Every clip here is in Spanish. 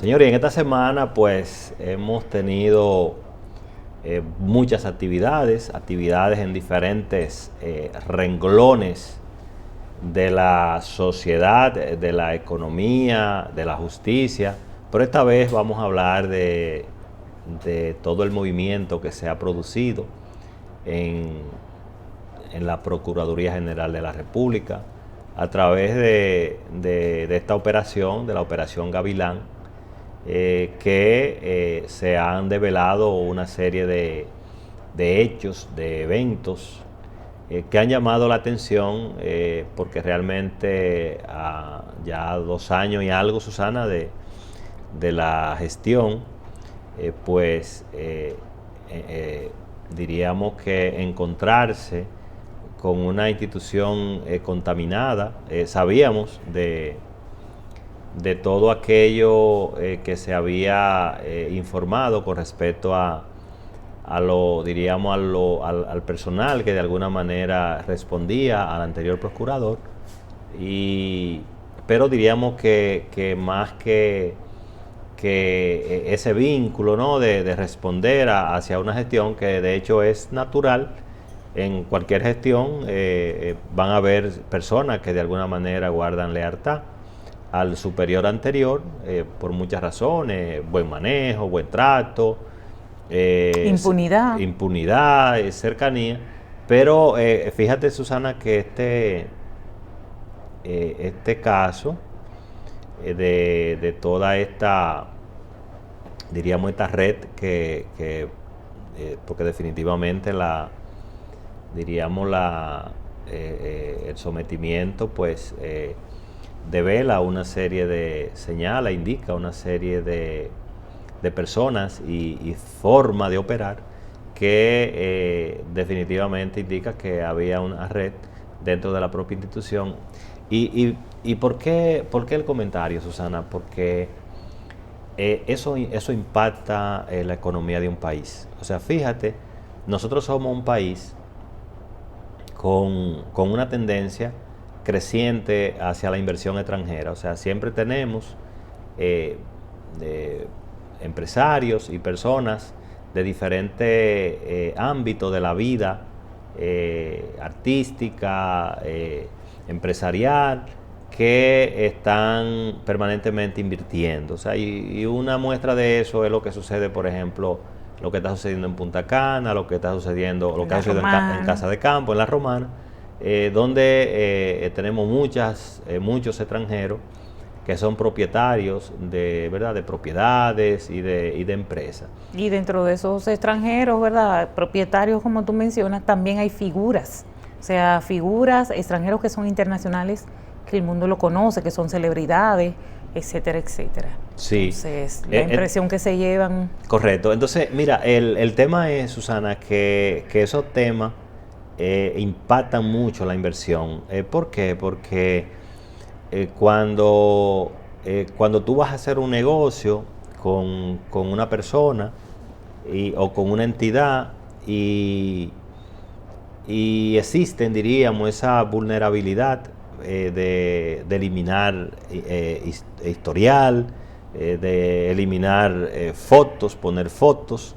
Señores, en esta semana pues hemos tenido muchas actividades en diferentes renglones de la sociedad, de la economía, de la justicia, pero esta vez vamos a hablar de todo el movimiento que se ha producido en la Procuraduría General de la República a través de esta operación, de la Operación Gavilán, que se han develado una serie de hechos, de eventos que han llamado la atención porque realmente ya 2 años y algo, Susana, de la gestión, diríamos que encontrarse con una institución contaminada. Sabíamos de todo aquello que se había informado con respecto al personal que de alguna manera respondía al anterior procurador, pero diríamos que más que ese vínculo, ¿no?, de responder hacia una gestión que de hecho es natural. En cualquier gestión van a haber personas que de alguna manera guardan lealtad al superior anterior por muchas razones: buen manejo, buen trato, impunidad, cercanía. Pero fíjate, Susana, que este caso de toda esta, diríamos, esta red porque definitivamente el sometimiento pues devela una serie de señales, indica una serie de personas y forma de operar que definitivamente indica que había una red dentro de la propia institución. ¿Y por qué el comentario, Susana? Porque eso impacta la economía de un país. O sea, fíjate, nosotros somos un país con una tendencia creciente hacia la inversión extranjera. O sea, siempre tenemos empresarios y personas de diferentes ámbitos de la vida artística, empresarial, que están permanentemente invirtiendo. O sea, y una muestra de eso es lo que sucede, por ejemplo, lo que está sucediendo en Punta Cana, lo que está sucediendo, lo que ha sucedido en Casa de Campo, en La Romana, donde tenemos muchos extranjeros que son propietarios de propiedades y de empresas. Y dentro de esos extranjeros, ¿verdad?, propietarios, como tú mencionas, también hay figuras. O sea, figuras, extranjeros que son internacionales, que el mundo lo conoce, que son celebridades, etcétera, etcétera. Sí. Entonces, la impresión que se llevan. Correcto. Entonces, mira, el tema es, Susana, que esos temas impactan mucho la inversión. ¿Por qué? Porque cuando tú vas a hacer un negocio con una persona o con una entidad y existen, diríamos, esa vulnerabilidad de eliminar historial, de eliminar fotos, poner fotos,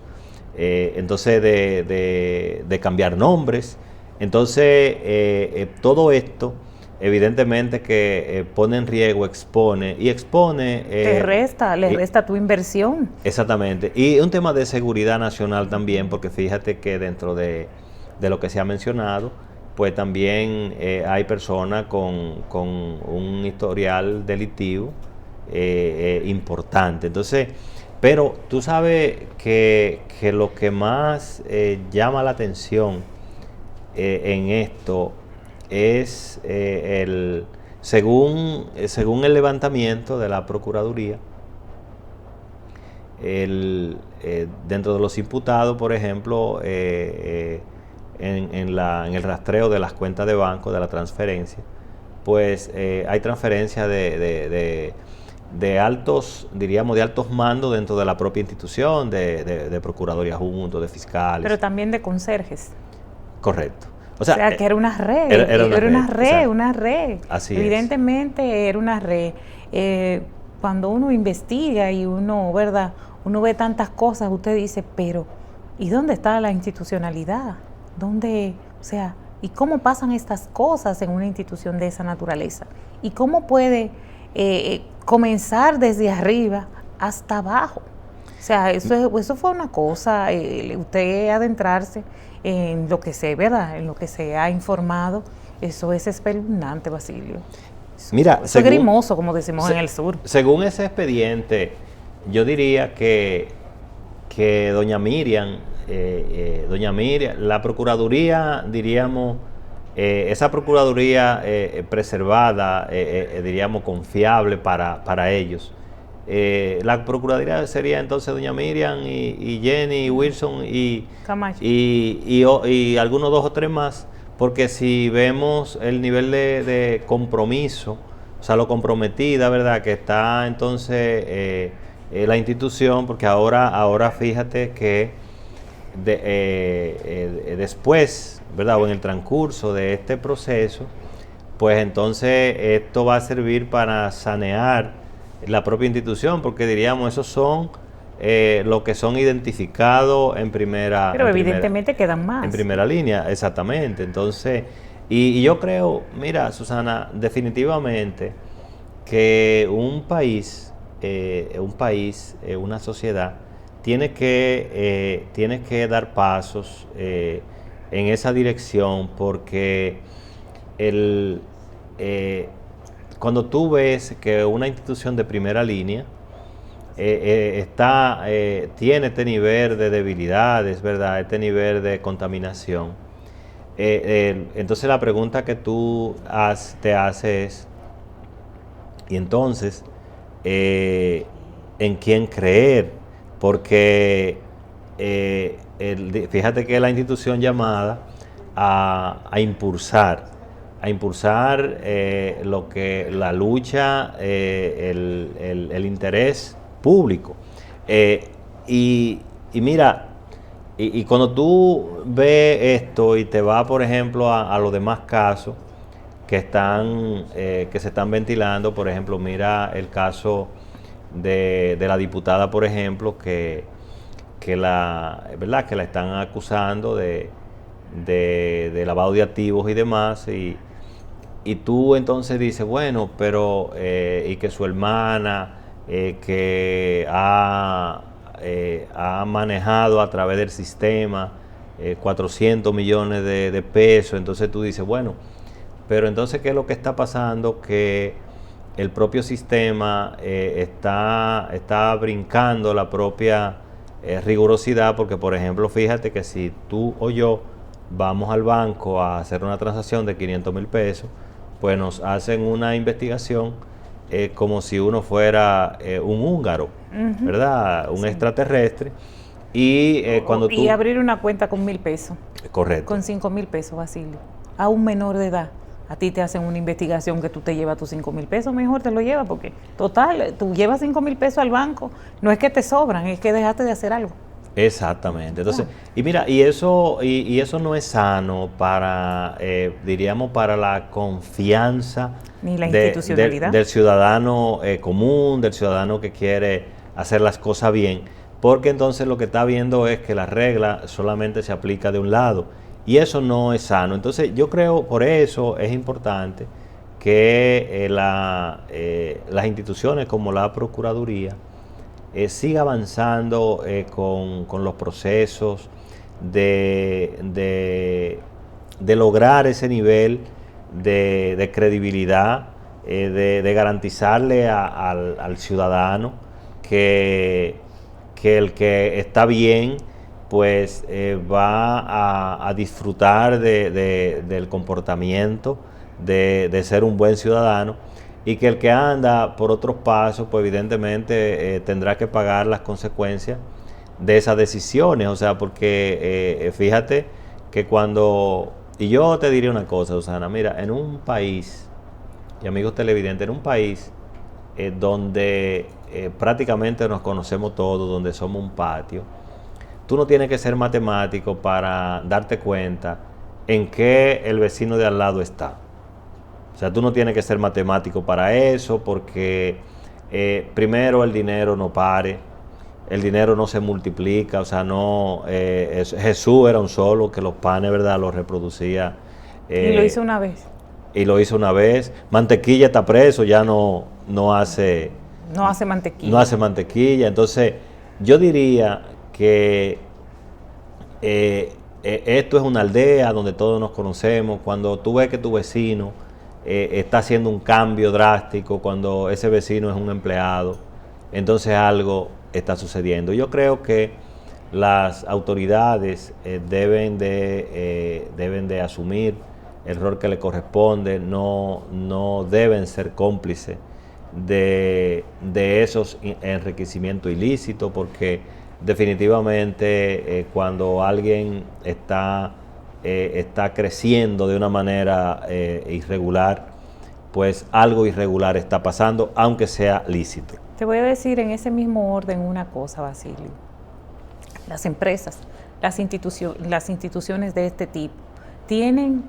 entonces de cambiar nombres. Entonces, todo esto evidentemente que pone en riesgo, expone. Le resta tu inversión. Exactamente. Y un tema de seguridad nacional también, porque fíjate que dentro de lo que se ha mencionado, pues también hay personas con un historial delictivo importante. Entonces, pero tú sabes que lo que más llama la atención en esto es según el levantamiento de la Procuraduría, dentro de los imputados, por ejemplo, en el rastreo de las cuentas de banco, de la transferencia, pues hay transferencia de altos, diríamos, de altos mandos dentro de la propia institución, de Procuraduría Junto, de fiscales. Pero también de conserjes. Correcto. O sea, que era una red. Era una red. Así evidentemente es. Era una red. cuando uno investiga y uno, ¿verdad? Uno ve tantas cosas, usted dice, pero ¿y dónde está la institucionalidad? ¿Dónde, o sea, y cómo pasan estas cosas en una institución de esa naturaleza? ¿Y cómo puede comenzar desde arriba hasta abajo? O sea, eso fue una cosa, usted adentrarse en lo que se, ¿verdad? En lo que se ha informado, eso es espeluznante, Basilio. Mira, eso es grimoso, como decimos en el sur. Según ese expediente, yo diría que doña Miriam, la Procuraduría, diríamos, esa Procuraduría preservada, diríamos, confiable para ellos. La Procuraduría sería entonces doña Miriam y Jenny y Wilson Camacho. y algunos 2 o 3 más, porque si vemos el nivel de compromiso, o sea, lo comprometida, ¿verdad?, que está entonces la institución, porque ahora fíjate que después, ¿verdad?, o en el transcurso de este proceso, pues entonces esto va a servir para sanear la propia institución, porque diríamos, esos son los que son identificados en primera. Pero evidentemente quedan más. En primera línea, exactamente. Entonces, y yo creo, mira, Susana, definitivamente que un país, una sociedad, tiene que dar pasos en esa dirección, porque cuando tú ves que una institución de primera línea tiene este nivel de debilidades, ¿verdad?, este nivel de contaminación, entonces la pregunta que tú te haces es, y entonces, ¿en quién creer? Porque fíjate que la institución llamada a impulsar lo que la lucha, el interés público. Y mira, y cuando tú ves esto y te vas, por ejemplo, a los demás casos que se están ventilando, por ejemplo, mira el caso de la diputada, por ejemplo, que la están acusando de lavado de activos y demás, y tú entonces dices, bueno, pero y que su hermana que ha manejado a través del sistema 400 millones de pesos, entonces tú dices, bueno, pero entonces, ¿qué es lo que está pasando? Que el propio sistema está brincando la propia rigurosidad, porque, por ejemplo, fíjate que si tú o yo vamos al banco a hacer una transacción de 500 mil pesos, pues nos hacen una investigación como si uno fuera un húngaro, ¿verdad? Un extraterrestre. Y cuando y abrir una cuenta con 1,000 pesos. Correcto. Con 5,000 pesos, Basilio. A un menor de edad. A ti te hacen una investigación que tú te llevas tus 5,000 pesos, mejor te lo llevas, porque total, tú llevas 5,000 pesos al banco, no es que te sobran, es que dejaste de hacer algo. Exactamente. Entonces, y mira, y eso no es sano para, diríamos, para la confianza ni la institucionalidad del ciudadano común, del ciudadano que quiere hacer las cosas bien, porque entonces lo que está viendo es que la regla solamente se aplica de un lado, y eso no es sano. Entonces, yo creo, por eso es importante que las instituciones como la Procuraduría siga avanzando con los procesos de lograr ese nivel de credibilidad, de garantizarle al ciudadano que el que está bien, pues va a disfrutar del comportamiento, de ser un buen ciudadano, y que el que anda por otros pasos, pues evidentemente tendrá que pagar las consecuencias de esas decisiones. O sea, porque fíjate que y yo te diría una cosa, Susana, mira, en un país, y amigos televidentes, en un país donde prácticamente nos conocemos todos, donde somos un patio, tú no tienes que ser matemático para darte cuenta en qué el vecino de al lado está. O sea, tú no tienes que ser matemático para eso, porque primero el dinero no pare, el dinero no se multiplica, o sea, no, Jesús era un solo, que los panes, ¿verdad?, los reproducía. Y lo hizo una vez. Y lo hizo una vez. Mantequilla está preso, ya no hace... No hace mantequilla. No hace mantequilla. Entonces, yo diría que esto es una aldea donde todos nos conocemos. Cuando tú ves que tu vecino está haciendo un cambio drástico, cuando ese vecino es un empleado, entonces algo está sucediendo. Yo creo que las autoridades deben de asumir el rol que le corresponde, no deben ser cómplices de esos enriquecimientos ilícitos, porque definitivamente cuando alguien está creciendo de una manera irregular, pues algo irregular está pasando, aunque sea lícito. Te voy a decir en ese mismo orden una cosa, Basilio. Las empresas, las instituciones de este tipo tienen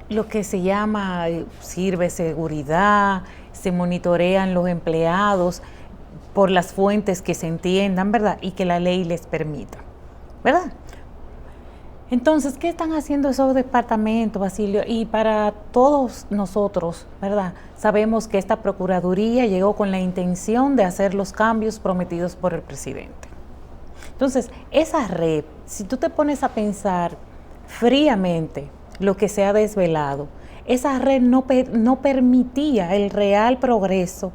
lo que se llama, sirve seguridad, se monitorean los empleados por las fuentes que se entiendan, ¿verdad? Y que la ley les permita, ¿verdad? Entonces, ¿qué están haciendo esos departamentos, Basilio? Y para todos nosotros, ¿verdad? Sabemos que esta Procuraduría llegó con la intención de hacer los cambios prometidos por el presidente. Entonces, esa red, si tú te pones a pensar fríamente lo que se ha desvelado, esa red no permitía el real progreso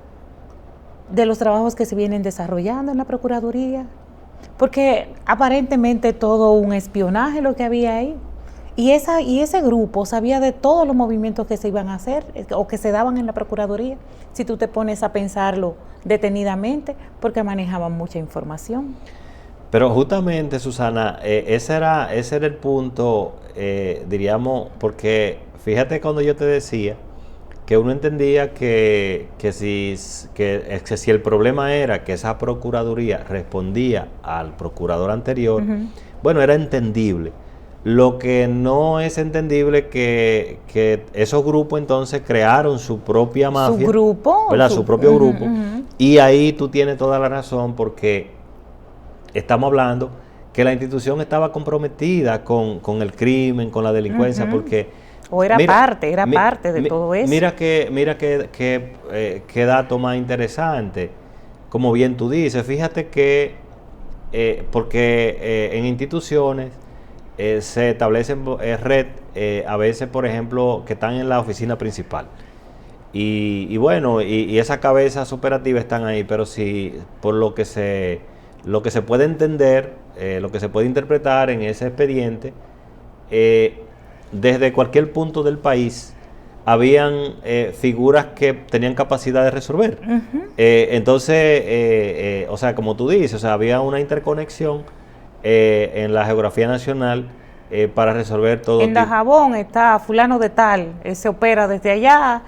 de los trabajos que se vienen desarrollando en la Procuraduría, porque aparentemente todo un espionaje lo que había ahí, y ese grupo sabía de todos los movimientos que se iban a hacer o que se daban en la Procuraduría, si tú te pones a pensarlo detenidamente, porque manejaban mucha información. Pero justamente, Susana, ese era el punto, diríamos, porque fíjate cuando yo te decía que uno entendía que si el problema era que esa Procuraduría respondía al procurador anterior, bueno, era entendible. Lo que no es entendible que esos grupos entonces crearon su propia mafia. Su grupo. ¿Verdad? Su propio grupo. Y ahí tú tienes toda la razón, porque estamos hablando que la institución estaba comprometida con el crimen, con la delincuencia, porque... O era parte de todo eso. Mira que dato más interesante, como bien tú dices, fíjate que, porque en instituciones se establecen red, a veces, por ejemplo, que están en la oficina principal. Y bueno, y esas cabezas operativas están ahí, pero si por lo que se puede entender, lo que se puede interpretar en ese expediente, desde cualquier punto del país habían figuras que tenían capacidad de resolver. Entonces, o sea, como tú dices, o sea, había una interconexión en la geografía nacional para resolver todo. En Dajabón está fulano de tal, se opera desde allá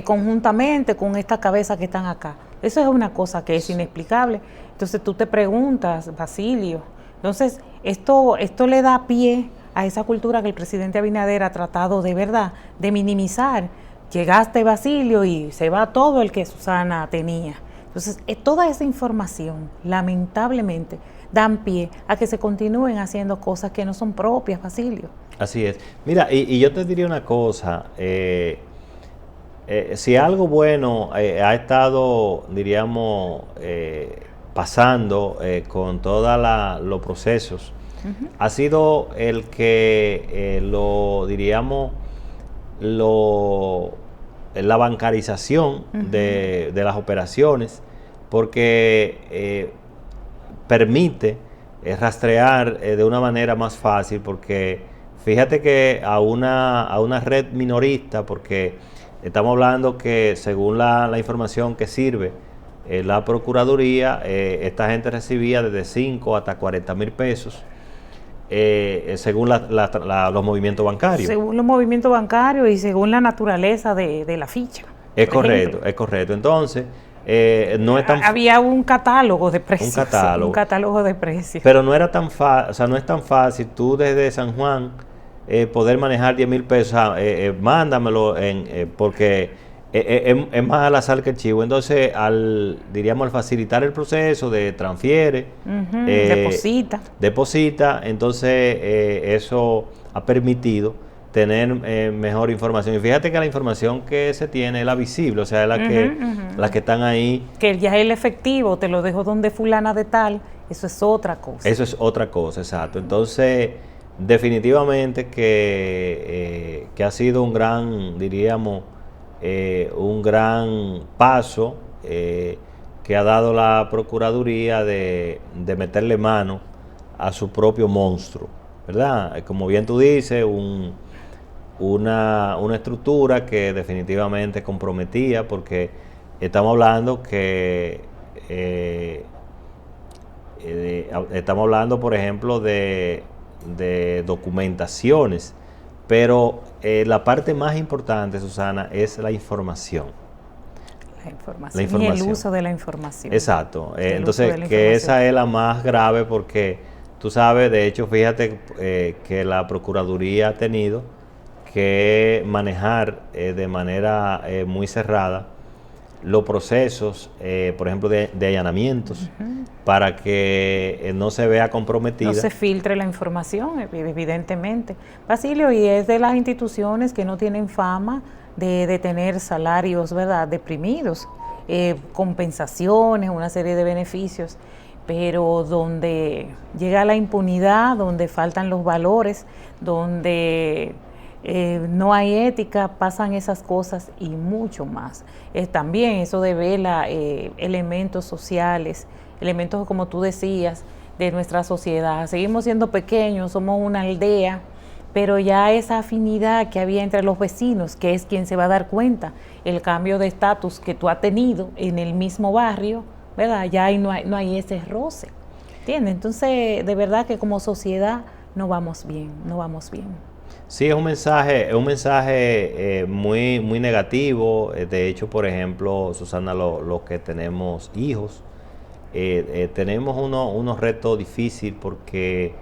conjuntamente con estas cabezas que están acá. Eso es una cosa que es inexplicable. Entonces tú te preguntas, Basilio, entonces esto le da pie a esa cultura que el presidente Abinader ha tratado de verdad de minimizar. Llegaste, Basilio, y se va todo el que Susana tenía. Entonces, toda esa información, lamentablemente, dan pie a que se continúen haciendo cosas que no son propias, Basilio. Así es. Mira, y yo te diría una cosa, si algo bueno ha estado, diríamos, pasando con todos los procesos, ha sido el que la bancarización de las operaciones, porque permite rastrear de una manera más fácil, porque fíjate que a una red minorista, porque estamos hablando que según la información que sirve la Procuraduría, esta gente recibía desde 5 hasta 40 mil pesos. Según los movimientos bancarios. Según los movimientos bancarios y según la naturaleza de la ficha. Es correcto, es correcto. Entonces, no es tan... Había un catálogo de precios. Un catálogo de precios. Pero no era tan fácil, o sea, no es tan fácil tú desde San Juan poder manejar 10 mil pesos. Mándamelo porque es más al azar que el chivo. Entonces, diríamos, al facilitar el proceso de transfiere, deposita, entonces eso ha permitido tener mejor información. Y fíjate que la información que se tiene es la visible, o sea, es la que están ahí. Que ya el efectivo te lo dejo donde fulana de tal, eso es otra cosa. Eso es otra cosa, exacto. Entonces, definitivamente que ha sido un gran, diríamos, un gran paso que ha dado la Procuraduría de meterle mano a su propio monstruo, ¿verdad? Como bien tú dices, una estructura que definitivamente comprometía, porque estamos hablando que estamos hablando, por ejemplo, de documentaciones, pero la parte más importante, Susana, es la información. La información. Y el uso de la información. Exacto. Entonces, que esa es la más grave, porque tú sabes, de hecho, fíjate que la Procuraduría ha tenido que manejar de manera muy cerrada los procesos, por ejemplo, de allanamientos, para que no se vea comprometida. No se filtre la información, evidentemente. Basilio, y es de las instituciones que no tienen fama de tener salarios, ¿verdad?, deprimidos, compensaciones, una serie de beneficios, pero donde llega la impunidad, donde faltan los valores, donde no hay ética, pasan esas cosas y mucho más. También eso devela elementos sociales, elementos, como tú decías, de nuestra sociedad. Seguimos siendo pequeños, somos una aldea, pero ya esa afinidad que había entre los vecinos, que es quien se va a dar cuenta, el cambio de estatus que tú has tenido en el mismo barrio, ¿verdad? Ya ahí no hay ese roce, ¿entiendes? Entonces, de verdad que como sociedad no vamos bien, no vamos bien. Sí, es un mensaje muy, muy negativo. De hecho, por ejemplo, Susana, los que tenemos hijos, tenemos unos retos difíciles, porque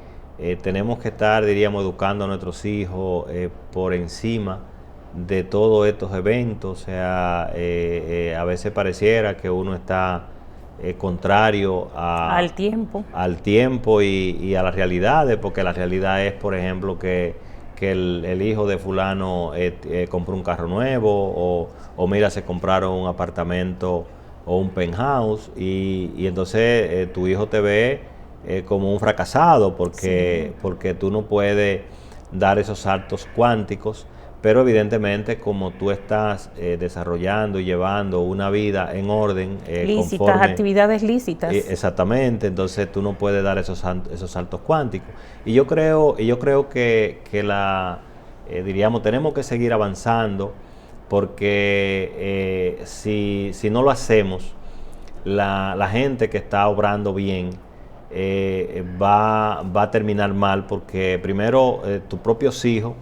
tenemos que estar, diríamos, educando a nuestros hijos por encima de todos estos eventos. O sea, a veces pareciera que uno está contrario al tiempo y a las realidades, porque la realidad es, por ejemplo, que el hijo de fulano compró un carro nuevo, o mira, se compraron un apartamento o un penthouse, y entonces tu hijo te ve como un fracasado, porque tú no puedes dar esos saltos cuánticos. Pero evidentemente, como tú estás desarrollando y llevando una vida en orden, lícitas, actividades lícitas. Exactamente, entonces tú no puedes dar esos saltos cuánticos. Y yo creo que diríamos, tenemos que seguir avanzando, porque si no lo hacemos, la gente que está obrando bien va a terminar mal, porque primero tus propios hijos,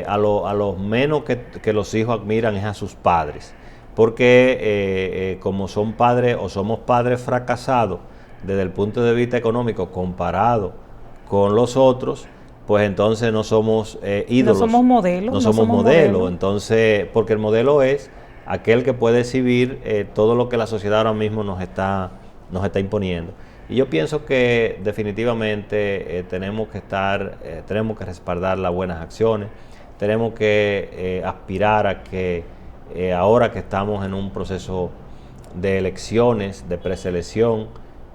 a los menos que los hijos admiran es a sus padres, porque como son padres o somos padres fracasados desde el punto de vista económico comparado con los otros, pues entonces no somos ídolos. No somos modelos. No somos modelos. Entonces, porque el modelo es aquel que puede exhibir todo lo que la sociedad ahora mismo nos está imponiendo. Y yo pienso que definitivamente tenemos que respaldar las buenas acciones, tenemos que aspirar a que ahora que estamos en un proceso de elecciones, de preselección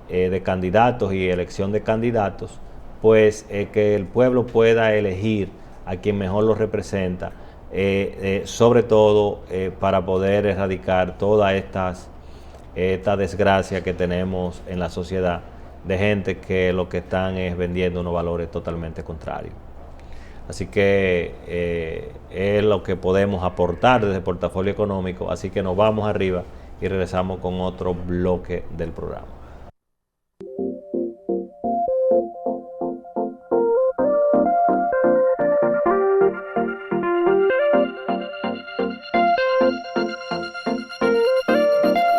de candidatos y elección de candidatos, pues que el pueblo pueda elegir a quien mejor lo representa, sobre todo para poder erradicar todas esta desgracia que tenemos en la sociedad, de gente que lo que están es vendiendo unos valores totalmente contrarios. Así que es lo que podemos aportar desde Portafolio Económico. Así que nos vamos arriba y regresamos con otro bloque del programa.